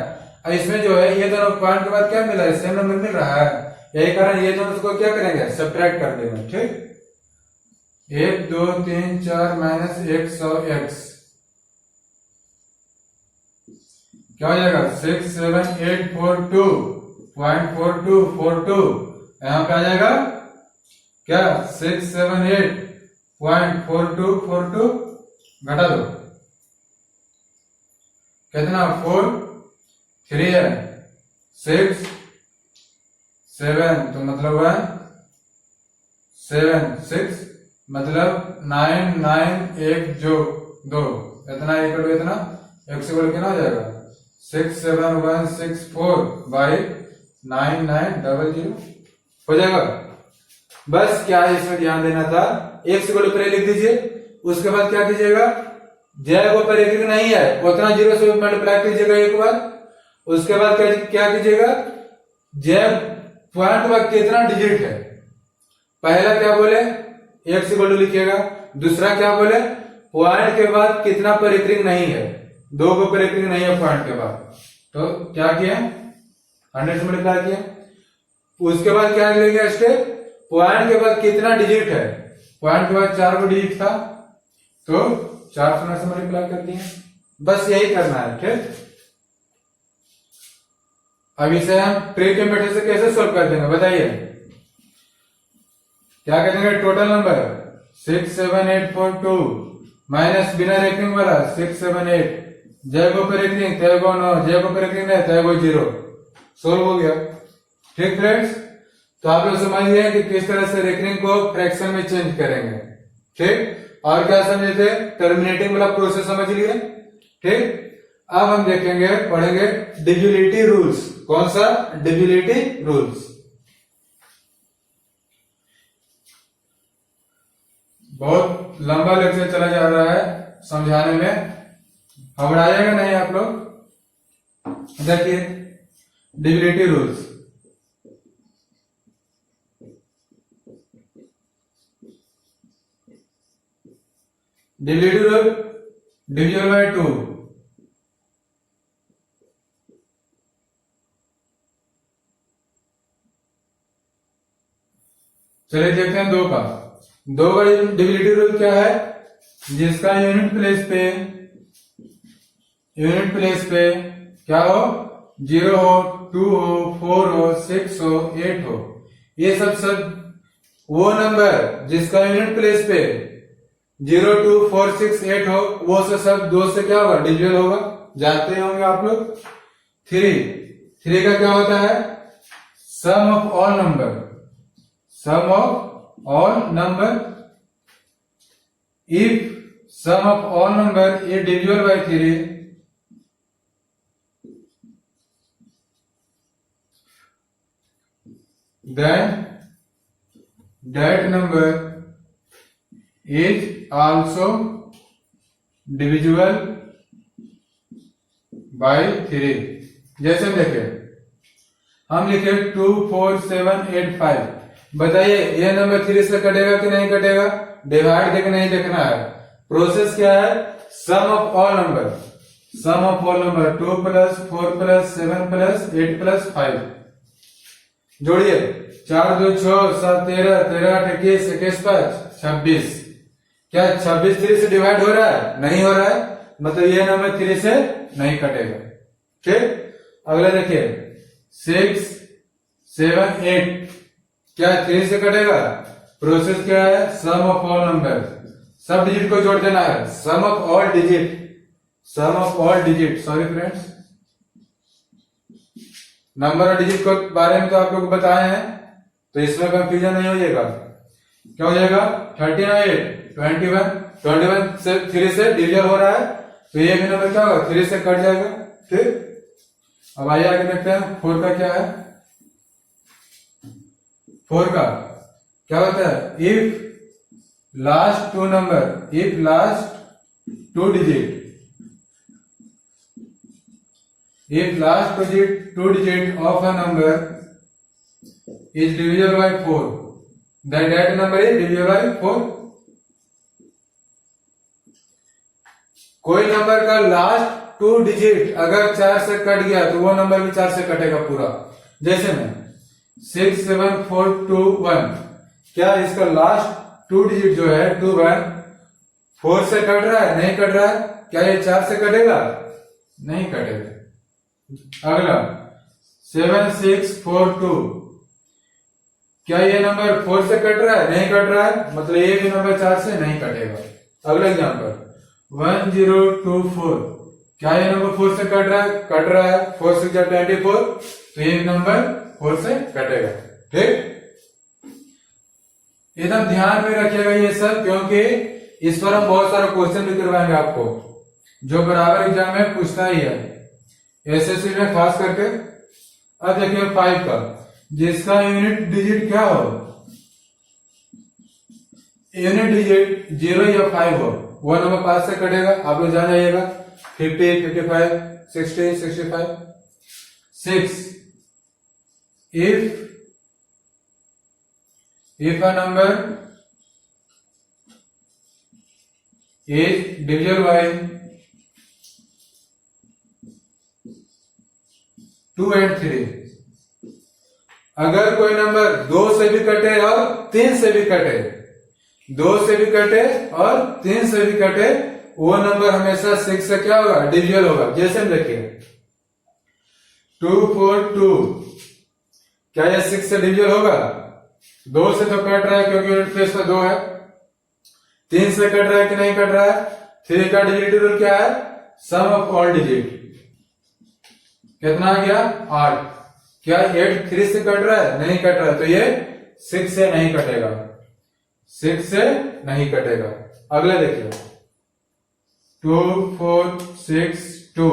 A: और इसमें जो है ये दोनों पॉइंट के बाद क्या मिल रहा है, सेम नंबर मिल रहा है। यही कारण ये दोनों को क्या करेंगे, सब्ट्रैक्ट कर देंगे। ठीक, 1 2 3 4 माइनस 100x क्या हो जाएगा, 6 7 8 4 2 0.4242। यहां पे आ जाएगा क्या, 6 7 8 0.4242 घटा दो, कितना 4 3 है, 6 7 तो मतलब है 7 6 मतलब 9 9 1 जो 2 इतना इतना x इक्वल कितना हो जाएगा, 67164 बाई 9900 हो जाएगा। बस क्या है इसमें ध्यान देना था, x इक्वल ऊपर लिख दीजिए, उसके बाद क्या कीजिएगा, जय ऊपर एक नहीं है उतना 0 से मल्टीप्लाई कीजिएगा एक बार, उसके बाद क्या कीजिएगा, जय पॉइंट के बाद कितना डिजिट है, पहला क्या बोले x इक्वल लिखिएगा, दूसरा क्या बोले पॉइंट के बाद कितना परिक्रिंग नहीं है, 2 को परिक्रिंग नहीं है पॉइंट के बाद, तो क्या किया 100 से मल्टीप्लाई किया। उसके बाद क्या लेंगे स्टेप, पॉइंट के बाद कितना डिजिट है, पॉइंट के बाद 4 को डिजिट था तो 4 से मल्टीप्लाई कर दिए, बस यही करना है। ठीक, अब इसे हम ट्री के मेथड से कैसे सॉल्व कर देंगे बताइए, क्या कर देंगे, टोटल नंबर 67842 माइनस बिना रेखिंग वाला 678, जय को रेखिंग तय को 9, जय को रेखिंग नहीं तय को 0, सोल्व हो गया। ठीक फ्रेंड्स, तो आप लोग समझ गए कि किस तरह से रेखिंग को फ्रैक्शन में चेंज करेंगे। ठीक, और क्या समझे थे, टर्मिनेटिंग वाला प्रोसेस समझ लिए। ठीक, अब हम देखेंगे पढ़ेंगे डिविजिबिलिटी रूल्स। कौन सा, डिविजिबिलिटी रूल्स। बहुत लंबा लेक्चर चला जा रहा है समझाने में, घबराइएगा नहीं आप लोग। देखिए divisibility rules, divisibility rule, divisible by 2, चलिए देखते हैं 2 का डिविजिबिलिटी रूल क्या है, जिसका यूनिट प्लेस पे क्या हो, 0 हो, 2 हो, 4 हो, 6 हो, 8 हो, ये सब वो नंबर जिसका यूनिट प्लेस पे 0 2 4 6 8 हो, वो सब 2 से क्या होगा, डिविजिबल होगा, जानते होंगे आप लोग। 3 का क्या होता है, sum of all number, sum of all number, if sum of all number is divisible by 3, then that number is also divisible by 3। जैसे देखें, हम लिखे 2 4 7 8 5, बताइए ये नंबर 3 से कटेगा कि नहीं कटेगा, डिवाइड देख नहीं देखना है, प्रोसेस क्या है, sum of all number, sum of all number 2 + 4 + 7 + 8 + 5, जोड़िए 4 2 6 7 13 13 8 21 21 5 26, क्या 26 3 से डिवाइड हो रहा है, नहीं हो रहा है, मतलब ये नंबर 3 से नहीं कटेगा। ठीक, अगला देखिए 6 7 8, क्या 3 से कटेगा, प्रोसेस क्या है, सम ऑफ ऑल नंबर, सब डिजिट को जोड़ देना है, sum of all digit, sum of all digit, sorry friends, number और डिजिट के बारे में तो आप लोग बताए हैं, तो इसमें कंफ्यूजन नहीं हो जाएगा। क्या हो जाएगा, 38 21 से 3 से डिविजन हो रहा है, तो ये भी नंबर क्या होगा, 3 से कट जाएगा। ठीक, अब आइए आगे देखते हैं 4 का क्या है। 4 का क्या होता है, if last 2 number, if last 2 digit, if last two digit of a number is divisible by 4, then that number is divisible by 4। कोई नंबर का लास्ट 2 डिजिट अगर 4 से कट गया तो वो नंबर भी 4 से कटेगा पूरा। जैसे में 67421, क्या इसका लास्ट 2 डिजिट जो है 21 4 से कट रहा है? नहीं कट रहा है। क्या ये 4 से कटेगा? नहीं कटेगा। अगला 7642, क्या ये नंबर 4 से कट रहा है? नहीं कट रहा है, मतलब ये भी नंबर 4 से नहीं कटेगा। अगला एग्जांपल 1024, क्या ये नंबर 4 से कट रहा है? कट रहा है। 4 6 24, तो ये नंबर 4 से कटेगा। ठीक, एकदम ध्यान में रखिएगा ये सब, क्योंकि इस पर हम बहुत सारा क्वेश्चन भी करवाएंगे आपको, जो बराबर एग्जाम में पूछता ही है, एसएससी में खास करके। अब देखिए 5 का, जिसका यूनिट डिजिट क्या हो, यूनिट डिजिट 0 या 5 हो, वो नंबर 5 से कटेगा। आप लोग जान जाइएगा। 50 55 60 65। 6, if a number is divisible by 2 and 3, अगर कोई नंबर 2 से भी कटे और 3 से भी कटे, 2 से भी कटे और 3 से भी कटे, वो नंबर हमेशा 6 से क्या होगा? डिविजिबल होगा। जैसे हम देखिए 242, क्या यह 6 से डिविजिबल होगा? 2 से तो कट रहा है क्योंकि यूनिट प्लेस पर 2 है। 3 से कट रहा है कि नहीं कट रहा है? 3 का डिजिट रूल क्या है? Sum of all digit. कितना आ गया? 8। क्या 8 3 से कट रहा है? नहीं कट रहा है, तो ये 6 से नहीं कटेगा, 6 से नहीं कटेगा। अगला देखिए 2462,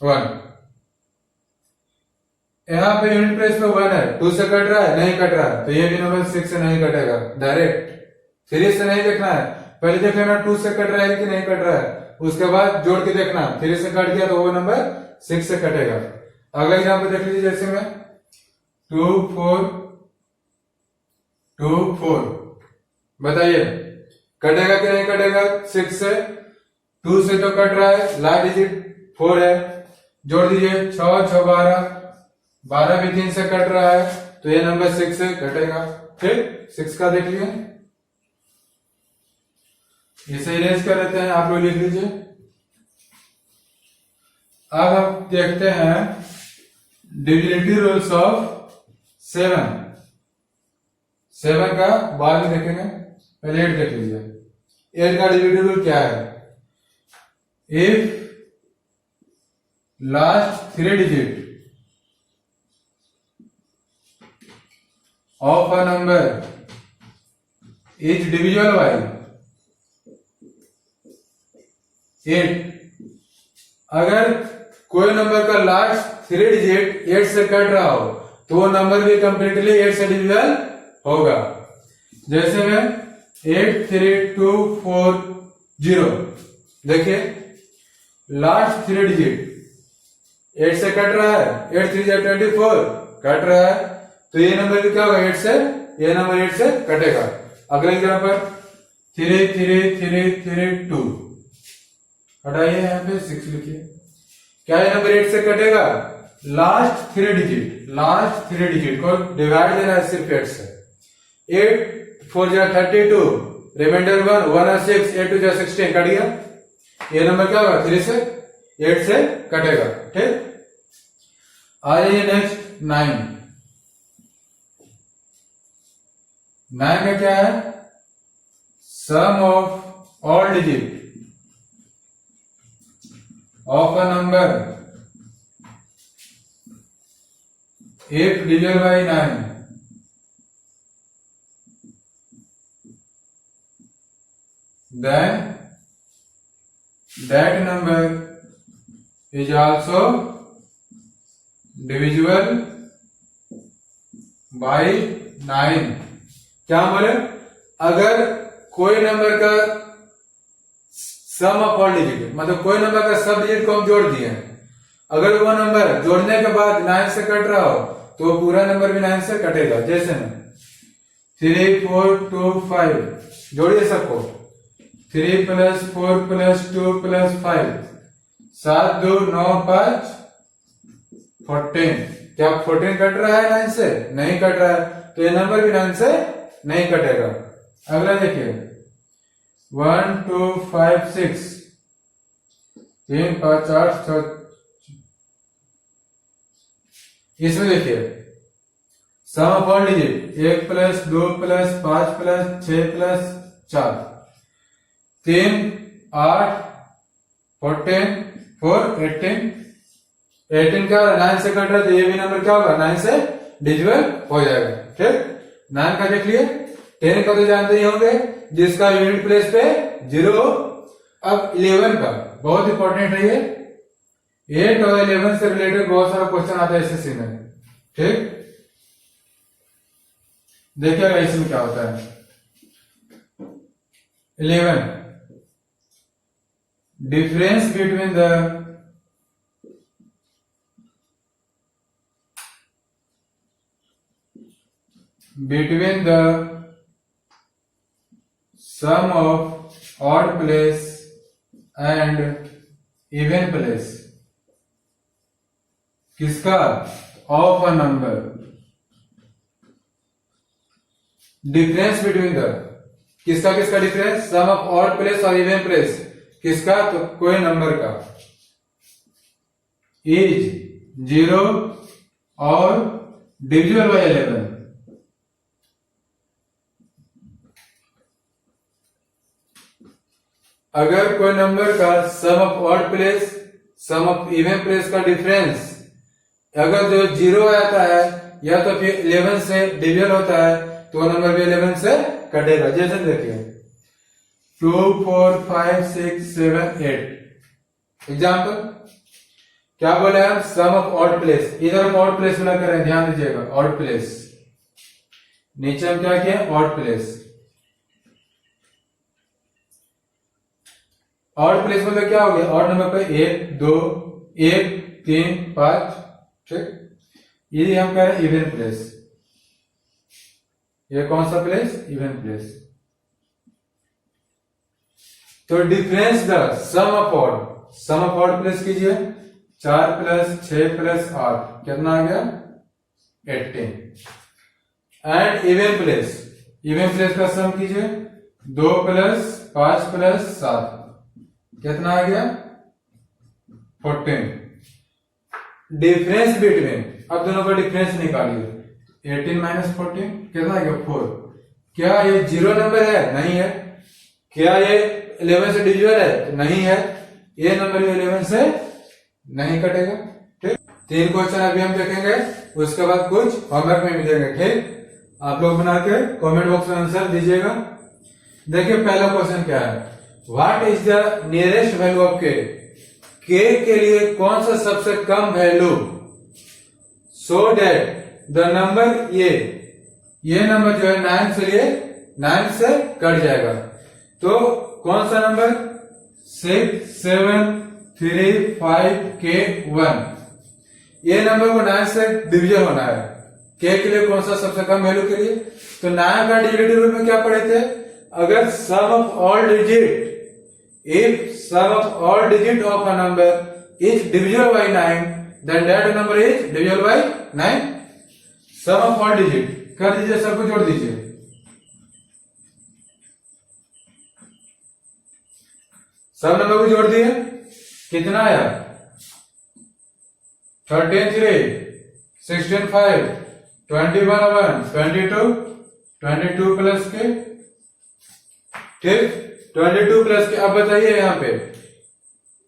A: 1, यहाँ पे यूनिट प्लेस पे 1 है, 2 से कट रहा है? नहीं कट रहा है, तो ये भी नंबर 6 से नहीं कटेगा। डायरेक्ट 3 से नहीं देखना है, पहले देख लेना 2 से कट रहा है कि नहीं कट रहा है, उसके बाद जोड़ के देखना। 3 से कट गया तो वो नंबर 6 से कटेगा। अगला एग्जाम्पल देख लीजिए, जैसे में 2424, बताइए कटेगा कि नहीं कटेगा 6 से? 2 से तो कट रहा है, लास्ट डिजिट 4 है, जोड़ दीजिए 6 6 12, 12 भी 3 से कट रहा है, तो ये नंबर 6 से कटेगा। ठीक, 6 का देख लिए, इसे इरेज कर लेते हैं, आप लोग लिख लीजिए। अब हम देखते हैं डिविजिबिलिटी रूल्स ऑफ 7। 7 का बाद में देखेंगे, पहले 8 देख लीजिए। 8 का डिविजिबिलिटी रूल क्या है? If last 3 digit of a number is divisible by 8, अगर कोई नंबर का लास्ट 3 डिजिट 8 से कट रहा हो तो वो नंबर भी कंप्लीटली 8 से डिविजिबल होगा। जैसे में 83240, देखिए लास्ट 3 डिजिट 8 से कट रहा है, 8 3 24 कट रहा है, तो ये नंबर भी क्या होगा? 8 से, ये नंबर 8 से कटेगा। अगला एग्जाम्पल 3332, हटाइए, यहाँ पे 6 लिखिए। क्या ये नंबर 8 से कटेगा? लास्ट 3 डिजिट को डिवाइड देना है सिर्फ 8 से। 8 4 32, रिमाइंडर 1 1 और 6, 8 2 16, कट गया। ये नंबर क्या होगा? 3 से 8 से कटेगा। ठीक, आ जाइए नेक्स्ट 9। 9 में क्या है? Sum of all digit of a number if divisible by 9, then that number is also divisible by 9। क्या बोले? अगर कोई नंबर का सम ऑफ ऑल डिजिट, मतलब कोई नंबर का सब डिजिट को हम जोड़ दिए, अगर वो नंबर जोड़ने के बाद 9 से कट रहा हो तो पूरा नंबर भी 9 से कटेगा। जैसे में 3 4 2 5, जोड़िए सबको। 3 + 4 + 2 + 5, 7 2 9 5 14। क्या 14 कट रहा है 9 से? नहीं कट रहा है, तो ये नंबर भी 9 से नहीं कटेगा। अगला देखिए 1 2 5 6, 3 5 8 6। इसमें देखिए सम ऑफ ऑल डिजिट 1 + 2 + 5 + 6 + 4, 3 8 14 4 18। 18 क्या 9 से कट रहा है, तो ये भी नंबर क्या होगा 9 से डिविजिबल हो जाएगा। ठीक, 9 का देख लिए। 10 का तो जानते ही होंगे, जिसका यूनिट प्लेस पे 0 हो। अब 11 का बहुत इंपॉर्टेंट है ये। 8 और 11 से रिलेटेड बहुत सारा क्वेश्चन आता है एसएससी में। ठीक, देखिएगा इसमें क्या होता है। 11, difference between the sum of odd place and even place, किसका? Of a number. Difference between the, किसका किसका difference? Sum of odd place और इवन प्लेस, किसका? तो कोई नंबर का। इज 0 और डिविजिबल बाय 11। अगर कोई नंबर का sum of odd place, sum of even place का डिफरेंस अगर जो 0 आता है या तो फिर 11 से डिविजन होता है, तो वो नंबर भी 11 से कटेगा। जैसे देखिए 2 4 5 6 7 8। एग्जाम्पल क्या बोले हम? सम ऑफ ऑड प्लेस। इधर हम ऑड प्लेस में करें, ध्यान दीजिएगा, ऑड प्लेस। नीचे हम क्या किए? Odd place. ऑड प्लेस मतलब क्या हो गया? ऑड नंबर पे 1 2 1 3 5। ठीक, ये हम कह रहे हैं इवन प्लेस। ये कौन सा प्लेस? Even place. तो difference the sum of odd, sum of odd place कीजिए। 4 + 6 + 8 कितना आ गया? 18। And even place, even place का सम कीजिए। 2 + 5 + 7 कितना आ गया? 14। डिफरेंस बिटवीन, अब दोनों का डिफरेंस निकालिए। 18 - 14 कितना आ गया? 4। क्या ये 0 नंबर है? नहीं है। क्या ये 11 से डिविजिबल है? नहीं है। ये नंबर 11 से नहीं कटेगा। ठीक, 3 क्वेश्चन अभी हम देखेंगे, उसके बाद कुछ होमवर्क में मिलेंगे। ठीक, आप लोग बना के कमेंट बॉक्स में आंसर दीजिएगा। देखिए पहला क्वेश्चन क्या है? What is the nearest value of K? के लिए कौन सा सबसे कम value? So that the number ये नंबर जो है 9 से लिए 9 से कट जाएगा। तो कौन सा नंबर? 6 7 3 5 के 1। ये नंबर को 9 से डिविजन होना है। के लिए कौन सा सबसे कम वैल्यू के लिए? तो 9 का डिविडेड रूल में क्या पढ़े थे? अगर sum of all digit, if sum of all digit of a number is divisible by 9, then that number is divisible by 9. sum of all digit कर दीजिए, सबको जोड़ दीजिए। सब नंबर को जोड़ दिए, कितना आया? 13 3 16 5 21 1 22 22 प्लस के। ठीक, 22 प्लस के। अब बताइए यहाँ पे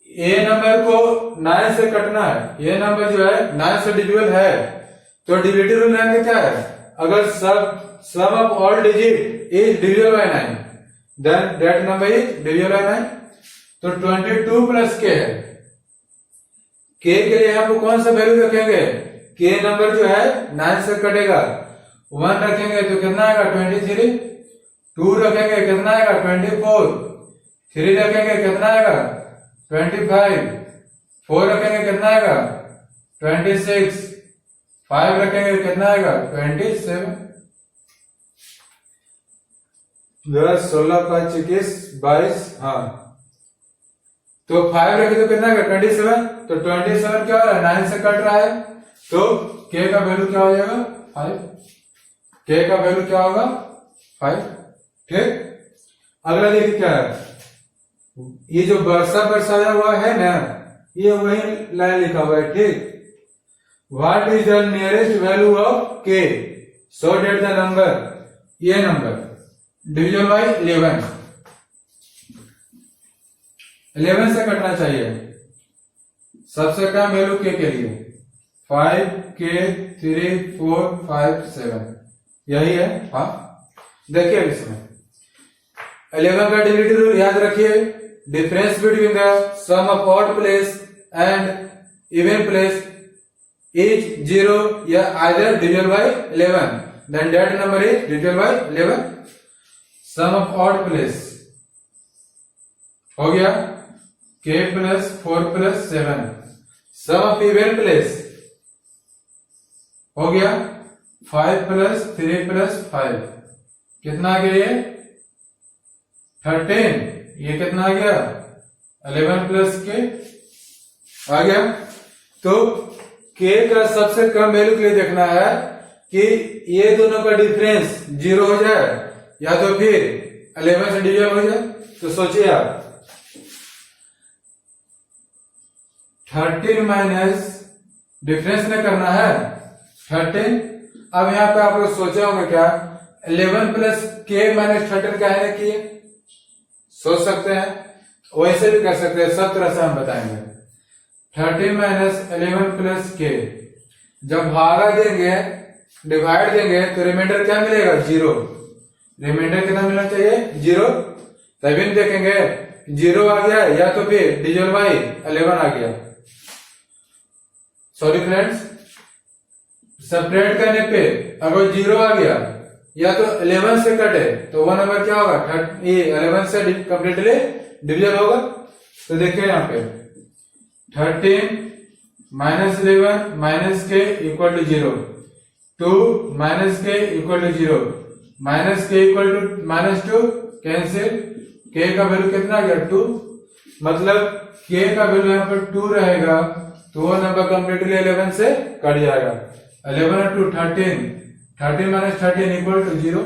A: ये नंबर को 9 से कटना है। ये नंबर जो है 9 से डिविजिबल है, तो डिविजिबल रूल में क्या है? अगर sum of all digit is divisible by 9, then that number is divisible by 9। तो 22 प्लस के है। के लिए यहाँ पे कौन सा वैल्यू रखेंगे? के नंबर जो है 9 से कटेगा। 1 रखेंगे तो कितना आएगा? 23। 2 रखेंगे कितना आएगा? 24। 3 रखेंगे कितना आएगा? 25। 4 रखेंगे कितना आएगा? 26। 5 रखेंगे कितना आएगा? 27। 10, 16, 5, 21, 22, हाँ। तो 5 रखे तो कितना है 27, तो 27 क्या हो रहा है 9 से कट रहा है, तो k का वैल्यू क्या हो जाएगा 5, k का वैल्यू क्या होगा 5। ठीक, अगला देखिए क्या है, ये जो वर्षा बरसाया हुआ है ना, ये वही लाइन लिखा हुआ है। ठीक, what is the nearest value of k so that the number, ये नंबर डिविजन बाई 11 से कटना चाहिए। सबसे कम वैल्यू k के लिए 5, k, 3, 4, 5, 7 यही है। हाँ, देखिए इसमें 11 का डिविजिबिलिटी रूल याद रखिए, difference between the sum of odd place and even place is 0 या either division by 11, then that number is division by 11। Sum of odd place हो गया k plus 4 plus 7, sum of even place हो गया 5 plus 3 plus 5, कितना आ गया ये 13, ये कितना आ गया 11 प्लस k आ गया। तो k का सबसे कम वैल्यू के लिए देखना है कि ये दोनों का डिफरेंस 0 हो जाए या तो फिर 11 से डिविजन हो जाए। तो सोचिए आप 13 माइनस डिफरेंस में करना है 13। अब यहाँ पे आप लोग सोचे होंगे क्या 11 प्लस k माइनस 13 क्या है कि सोच सकते हैं, वैसे भी कर सकते हैं, सब तरह से हम बताएंगे। 13 माइनस 11 प्लस k, जब भागा देंगे डिवाइड देंगे तो रिमाइंडर क्या मिलेगा 0, रिमाइंडर कितना मिलना चाहिए 0। तभी देखेंगे 0 आ गया या तो फिर डिविजन बाई 11 आ गया। सॉरी फ्रेंड्स, सेपरेट करने पे अगर 0 आ गया या तो 11 से कटे तो वो नंबर क्या होगा 11 से कंप्लीटली डिविजन होगा। तो देखिए यहाँ पे 13 माइनस 11 माइनस के इक्वल टू 0, 2 माइनस के इक्वल टू 0, माइनस के इक्वल टू -2 कैंसिल, k का वैल्यू कितना आ गया 2, मतलब k का वैल्यू यहाँ पर 2 रहेगा तो वो नंबर कंप्लीटली 11 से कट जाएगा। 11 टू 13, 13 माइनस 13 इक्वल टू 0,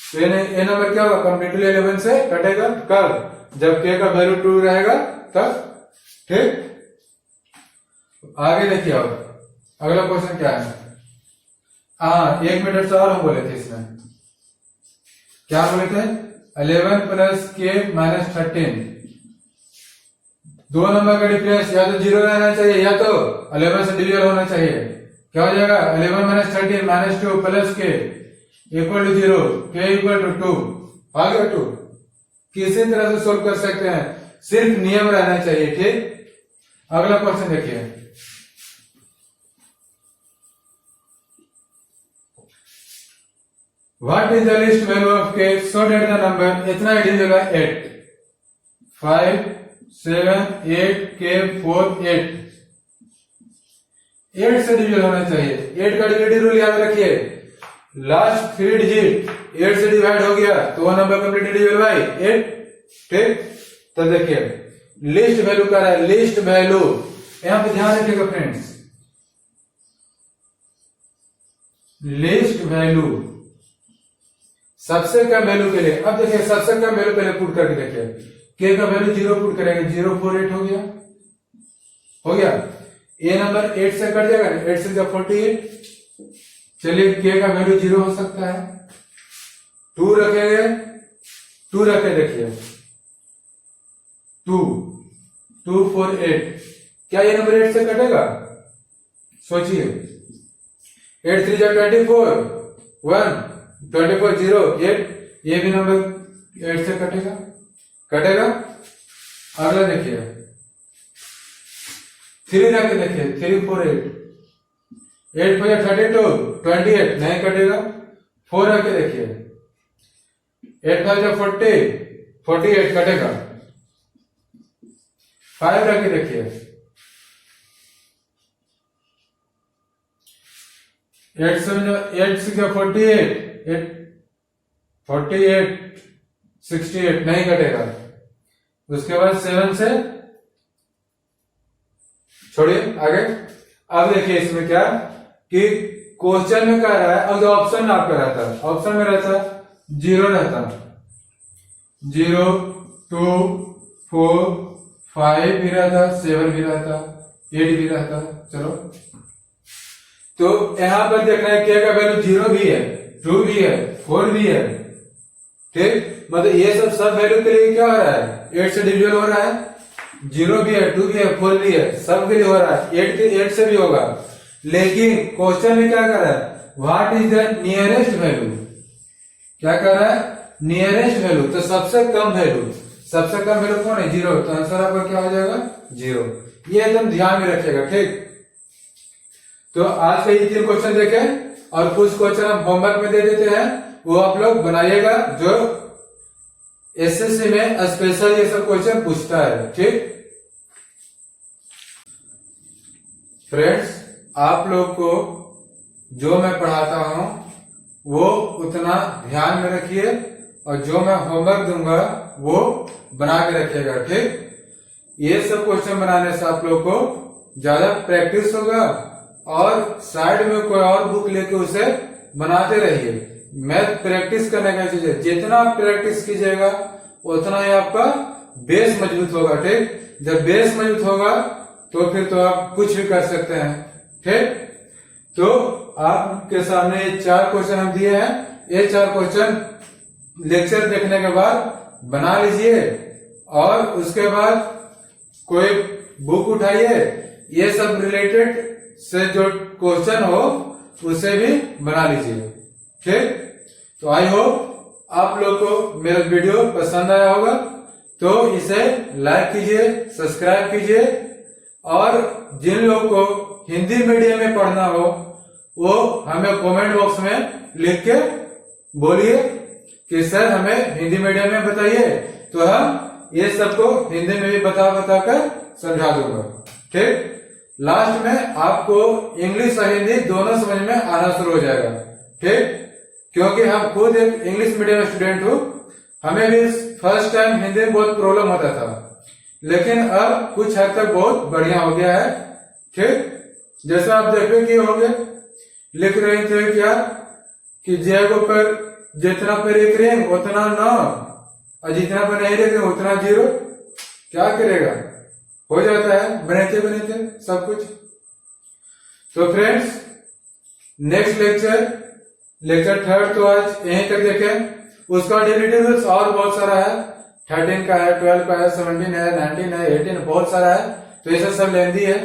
A: तो ये नंबर क्या होगा कंप्लीटली 11 से कटेगा कब, जब k का वैल्यू 2 रहेगा तब। ठीक, आगे देखिए अब अगला क्वेश्चन क्या है। हाँ, 1 मिनट से और हम बोले थे इसमें, क्या बोले थे 11 प्लस k माइनस 13, दो नंबर का डिफरेंस या तो 0 रहना चाहिए या तो 11 से डिविजन होना चाहिए। क्या हो जाएगा 11 minus 13 minus 2 plus k equal to 0, k equal to 2 आ गया 2। किसी तरह से सोल्व कर सकते हैं, सिर्फ नियम रहना चाहिए। ठीक, अगला क्वेश्चन देखिए, what is the least value of k so that the number, इतना ही डिविजन बाय 8, 5 7 8 k 4 8, 8 से डिविजन होना चाहिए। 8 का डिविजन रूल याद रखिए, लास्ट 3 डिजिट 8 से डिवाइड हो गया तो वो नंबर कंप्लीटली डिविजन बाय 8। ठीक, तो देखिए लिस्ट वैल्यू क्या है, लिस्ट वैल्यू यहां पे ध्यान रखिएगा फ्रेंड्स, लिस्ट वैल्यू सबसे कम वैल्यू के लिए। अब देखिए सबसे कम वैल्यू पहले पुट करके देखिए, k का वैल्यू 0 पुट करेंगे, 0 4 8 हो गया। ये नंबर 8 से कट जाएगा, 8 से 48। चलिए k का वैल्यू 0 हो सकता है, 2 रखेंगे, 2 रखे देखिए 2 2 4 8, क्या ये नंबर 8 से कटेगा, सोचिए 8 3 जा 24, 1 24 0 8, ये भी नंबर 8 से कटेगा। अगला देखिए 3 रख के देखिए 3 4 8, 8 4 32 28 नहीं कटेगा। 4 रख के देखिए 8 5 40 48 कटेगा। 5 रख के देखिए 8 6 48 48, 68 नहीं कटेगा। उसके बाद 7 से छोड़िए आगे। अब देखिए इसमें क्या कि क्वेश्चन में क्या रहा है, अब जो ऑप्शन आपका रहता है, ऑप्शन में रहता 0 रहता, 0 2 4 5 भी रहता, 7 भी रहता, 8 भी रहता। चलो तो यहां पर देखना है क्या का वैल्यू 0 भी है, 2 भी है, 4 भी है, ठीक। मतलब ये सब वैल्यू के लिए क्या हो रहा है, 8 से डिविजन हो रहा है, 0 भी है, 2 भी है, 4 भी है, सब के लिए हो रहा है, 8 से भी होगा। लेकिन क्वेश्चन में क्या कर रहा है, what is the nearest value, क्या कर रहा है, नियरेस्ट वैल्यू, तो सबसे कम वैल्यू, सबसे कम वैल्यू कौन है, 0, तो आंसर आपका क्या हो जाएगा 0। ये एकदम ध्यान में रखिएगा, ठीक। तो आज का ये 3 क्वेश्चन देखें और कुछ क्वेश्चन हम होमवर्क में दे देते हैं, वो आप लोग बनाइएगा, जो एसएससी में स्पेशल ये सब क्वेश्चन पूछता है, ठीक। फ्रेंड्स, आप लोग को जो मैं पढ़ाता हूं वो उतना ध्यान में रखिए और जो मैं होमवर्क दूंगा वो बना के रखिएगा, ठीक। ये सब क्वेश्चन बनाने से आप लोग को ज्यादा प्रैक्टिस होगा और साइड में कोई और बुक लेके उसे बनाते रहिए। मैथ प्रैक्टिस करने का चीज है, जितना आप प्रैक्टिस कीजिएगा उतना ही आपका बेस मजबूत होगा, ठीक। जब बेस मजबूत होगा तो फिर तो आप कुछ भी कर सकते हैं, ठीक। तो आपके सामने ये 4 क्वेश्चन हम दिए हैं, ये 4 क्वेश्चन लेक्चर देखने के बाद बना लीजिए और उसके बाद कोई बुक उठाइए, ये सब रिलेटेड से जो क्वेश्चन हो उसे भी बना लीजिए, ठीक। तो आई होप आप लोग को मेरा वीडियो पसंद आया होगा, तो इसे लाइक कीजिए, सब्सक्राइब कीजिए और जिन लोग को हिंदी मीडियम में पढ़ना हो वो हमें कमेंट बॉक्स में लिख के बोलिए कि सर हमें हिंदी मीडियम में बताइए, तो हम ये सबको हिंदी में भी बता कर समझा दूंगा, ठीक। लास्ट में आपको इंग्लिश और हिंदी दोनों समझ में आना शुरू हो जाएगा, ठीक। क्योंकि हम खुद एक इंग्लिश मीडियम स्टूडेंट हूँ, हमें भी फर्स्ट टाइम हिंदी में बहुत प्रॉब्लम होता था, लेकिन अब कुछ हद तक बहुत बढ़िया हो गया है, ठीक। जैसा आप देखे कि होंगे लिख रहे थे क्या कि जैगो पर जितना पर एक रिंग उतना 9 और जितना पर नहीं लिख रहे उतना 0, क्या करेगा, हो जाता है बनते सब कुछ। तो फ्रेंड्स, नेक्स्ट लेक्चर 3 तो आज यहीं तक देखें, उसका डेली रूल्स और बहुत सारा है, 13 का है, 12 का है, 17 है, 19 है, 18 बहुत सारा है, तो ये सब लेंदी है,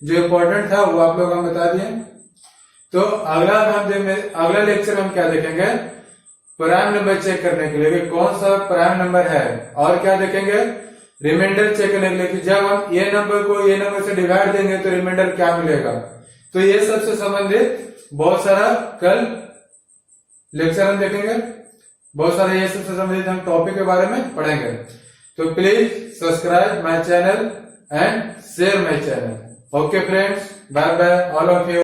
A: जो इम्पोर्टेंट था वो आप लोग हम बता दिए। तो अगला लेक्चर हम क्या देखेंगे, प्राइम नंबर चेक करने के लिए कौन सा प्राइम नंबर है, और क्या देखेंगे, रिमाइंडर चेक करने के लिए कि जब हम ये नंबर से डिवाइड देंगे तो रिमाइंडर क्या मिलेगा। तो ये सबसे संबंधित बहुत सारा कल लेक्चर हम देखेंगे, बहुत सारे ये सबसे संबंधित हम टॉपिक के बारे में पढ़ेंगे। तो please subscribe my channel and share my channel. Okay friends, bye bye all of you.